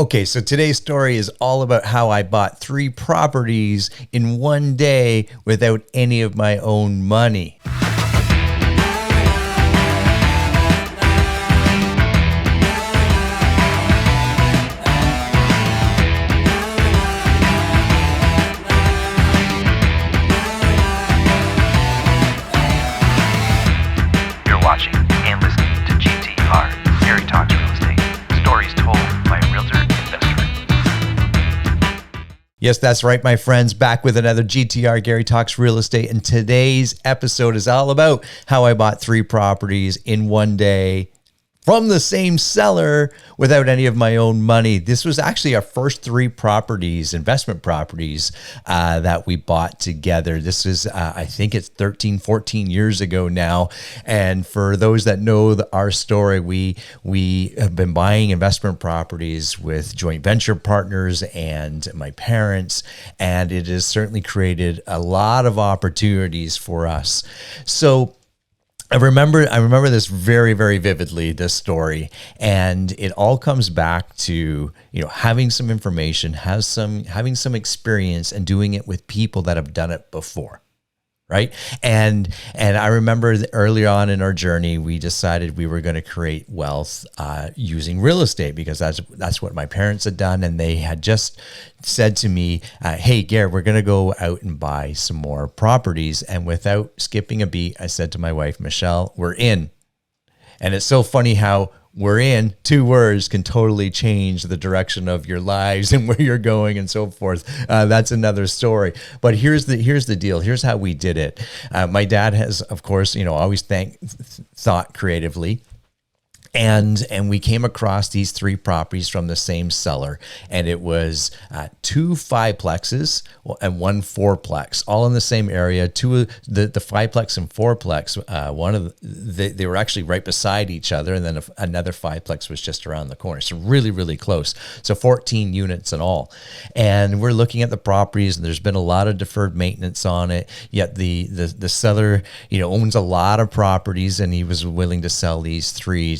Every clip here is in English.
Okay, so today's story is all about how I bought 3 properties in one day without any of my own money. You're watching and listening to GTR, Gary Talks Real Estate. Stories told by a realtor investor. Yes, that's right, my friends. Back with another GTR, Gary Talks Real Estate. And today's episode is all about how I bought 3 properties in one day from the same seller without any of my own money. This was actually our first 3 properties, investment properties, that we bought together. This is, I think it's 13, 14 years ago now. And for those that know our story, we have been buying investment properties with joint venture partners and my parents, and it has certainly created a lot of opportunities for us. So I remember this very, very vividly, this story, and it all comes back to, having some information, having some experience and doing it with people that have done it before. Right. And I remember early on in our journey, we decided we were going to create wealth using real estate, because that's what my parents had done. And they had just said to me, hey, Gary, we're going to go out and buy some more properties. And without skipping a beat, I said to my wife, Michelle, we're in. And it's so funny how we're in, 2 words can totally change the direction of your lives and where you're going and so forth. That's another story. But here's the deal. Here's how we did it. My dad has, of course, always thought creatively. And we came across these 3 properties from the same seller, and it was 2 5-plexes and 1 4-plex, all in the same area. 2 of the 5-plex and 4-plex, they were actually right beside each other, and then another 5-plex was just around the corner. So really, really close. So 14 units in all. And we're looking at the properties, and there's been a lot of deferred maintenance on it. Yet the seller, owns a lot of properties, and he was willing to sell these 3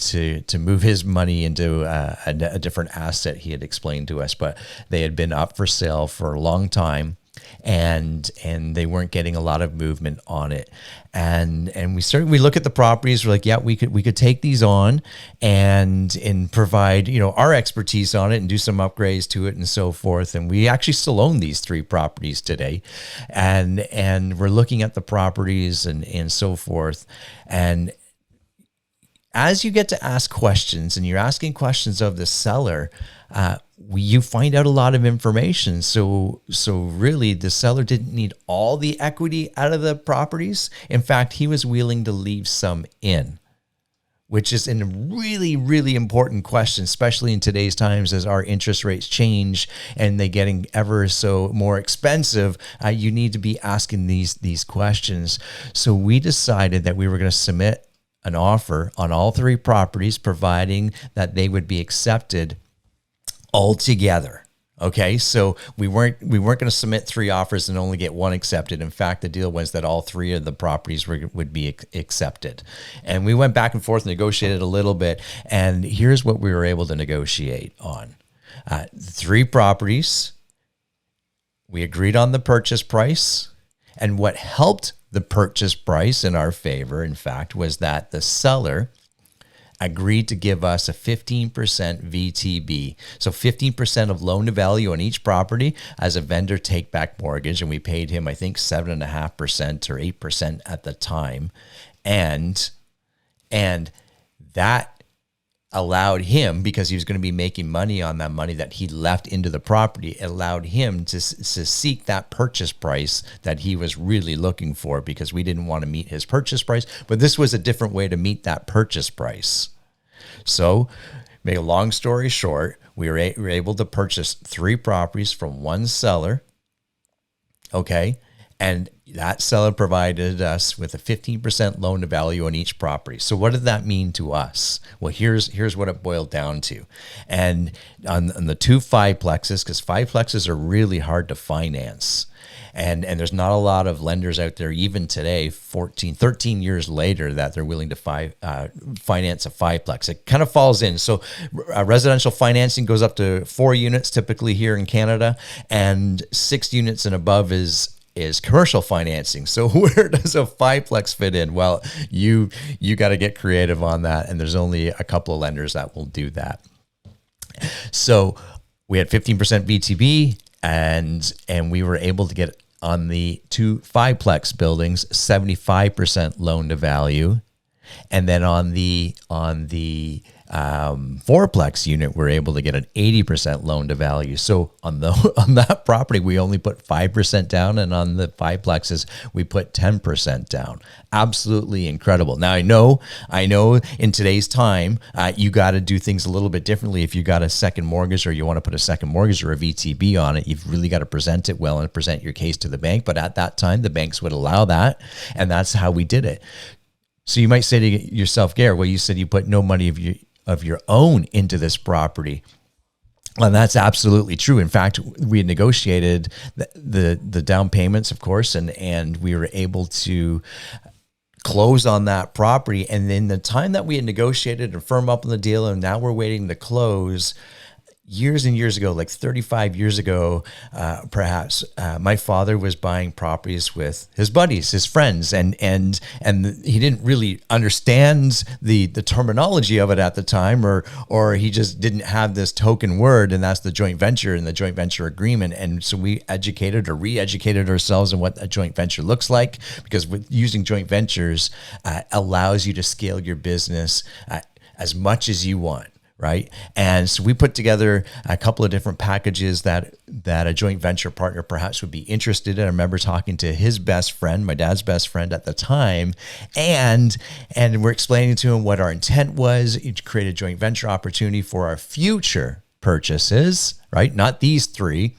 to move his money into a different asset, he had explained to us. But they had been up for sale for a long time, and they weren't getting a lot of movement on it. And we look at the properties, we're like, yeah, we could take these on and provide, our expertise on it and do some upgrades to it and so forth. And we actually still own these 3 properties today. And we're looking at the properties and so forth. And as you get to ask questions and you're asking questions of the seller, you find out a lot of information. So really, the seller didn't need all the equity out of the properties. In fact, he was willing to leave some in, which is a really, really important question, especially in today's times as our interest rates change and they're getting ever so more expensive. You need to be asking these questions. So we decided that we were going to submit an offer on all 3 properties, providing that they would be accepted all together. Okay, so we weren't going to submit 3 offers and only get 1 accepted. In fact, the deal was that all 3 of the properties would be accepted. And we went back and forth, negotiated a little bit, and here's what we were able to negotiate on. 3 properties. We agreed on the purchase price, and what helped the purchase price in our favor, in fact, was that the seller agreed to give us a 15% VTB. So 15% of loan to value on each property as a vendor take back mortgage. And we paid him, I think, 7.5% or 8% at the time. And that allowed him, because he was going to be making money on that money that he left into the property, it allowed him to seek that purchase price that he was really looking for, because we didn't want to meet his purchase price, but this was a different way to meet that purchase price. So, make a long story short, we were able to purchase 3 properties from 1 seller, okay, And that seller provided us with a 15% loan to value on each property. So what did that mean to us? Well, here's what it boiled down to. And on the two fiveplexes, because fiveplexes are really hard to finance. And there's not a lot of lenders out there, even today, 13 years later, that they're willing to finance a fiveplex. It kind of falls in. So residential financing goes up to 4 units typically here in Canada, and 6 units and above is commercial financing. So where does a fiveplex fit in? Well, you got to get creative on that, and there's only a couple of lenders that will do that. So we had 15% VTB, and we were able to get on the 2 fiveplex buildings 75% loan to value, and then on the fourplex unit, we're able to get an 80% loan to value. So on that property, we only put 5% down, and on the fiveplexes, we put 10% down. Absolutely incredible. Now I know in today's time, you got to do things a little bit differently. If you got a second mortgage, or you want to put a second mortgage or a VTB on it, you've really got to present it well and present your case to the bank. But at that time, the banks would allow that, and that's how we did it. So you might say to yourself, Gare, well, you said you put no money of your own into this property. And that's absolutely true. In fact, we had negotiated the down payments, of course, and we were able to close on that property. And then the time that we had negotiated and firm up on the deal, and now we're waiting to close, years and years ago, like 35 years ago, perhaps, my father was buying properties with his buddies, his friends, and he didn't really understand the terminology of it at the time, or he just didn't have this token word, and that's the joint venture and the joint venture agreement. And so we educated or re-educated ourselves on what a joint venture looks like, because with using joint ventures allows you to scale your business as much as you want. Right. And so we put together a couple of different packages that a joint venture partner perhaps would be interested in. I remember talking to his best friend, my dad's best friend at the time, and we're explaining to him what our intent was to create a joint venture opportunity for our future purchases, right? Not these 3.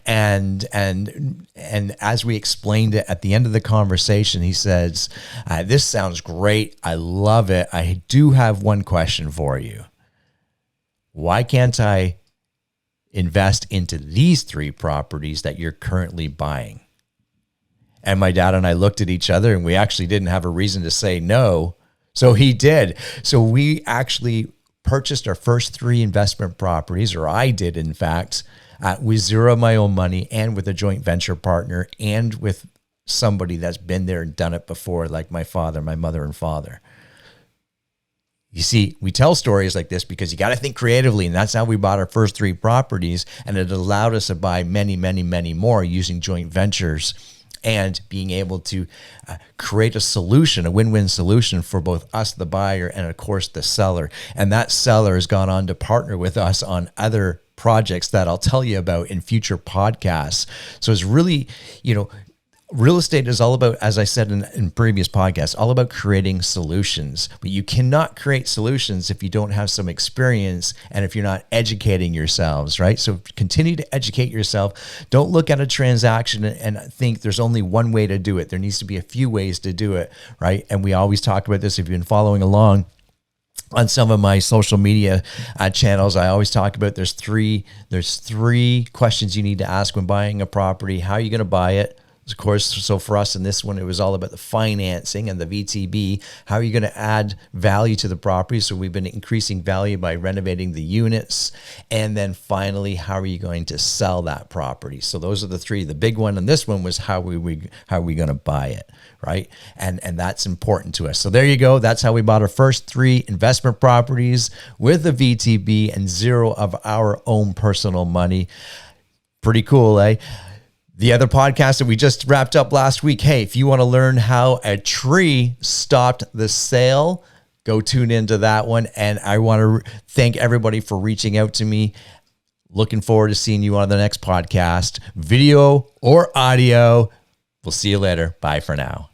And as we explained it at the end of the conversation, he says, this sounds great. I love it. I do have one question for you. Why can't I invest into these 3 properties that you're currently buying? And my dad and I looked at each other, and we actually didn't have a reason to say no. So he did. So we actually purchased our first 3 investment properties, or I did, in fact, with zero of my own money, and with a joint venture partner, and with somebody that's been there and done it before, like my father, my mother, and father. You see, we tell stories like this because you got to think creatively, and that's how we bought our first 3 properties, and it allowed us to buy many, many, many more using joint ventures and being able to create a solution, a win-win solution for both us, the buyer, and of course the seller. And that seller has gone on to partner with us on other projects that I'll tell you about in future podcasts. So it's really, real estate is all about, as I said in previous podcasts, all about creating solutions. But you cannot create solutions if you don't have some experience and if you're not educating yourselves, right? So continue to educate yourself. Don't look at a transaction and think there's only one way to do it. There needs to be a few ways to do it, right? And we always talk about this if you've been following along on some of my social media channels. I always talk about there's three questions you need to ask when buying a property. How are you going to buy it? Of course, so for us in this one, it was all about the financing and the VTB. How are you going to add value to the property? So we've been increasing value by renovating the units. And then finally, how are you going to sell that property? So those are the 3. The big one, and this one was how are we going to buy it, right? And that's important to us. So there you go. That's how we bought our first 3 investment properties with a VTB and zero of our own personal money. Pretty cool, eh? The other podcast that we just wrapped up last week, hey, if you want to learn how a tree stopped the sale, go tune into that one. And I want to thank everybody for reaching out to me. Looking forward to seeing you on the next podcast, video or audio. We'll see you later. Bye for now.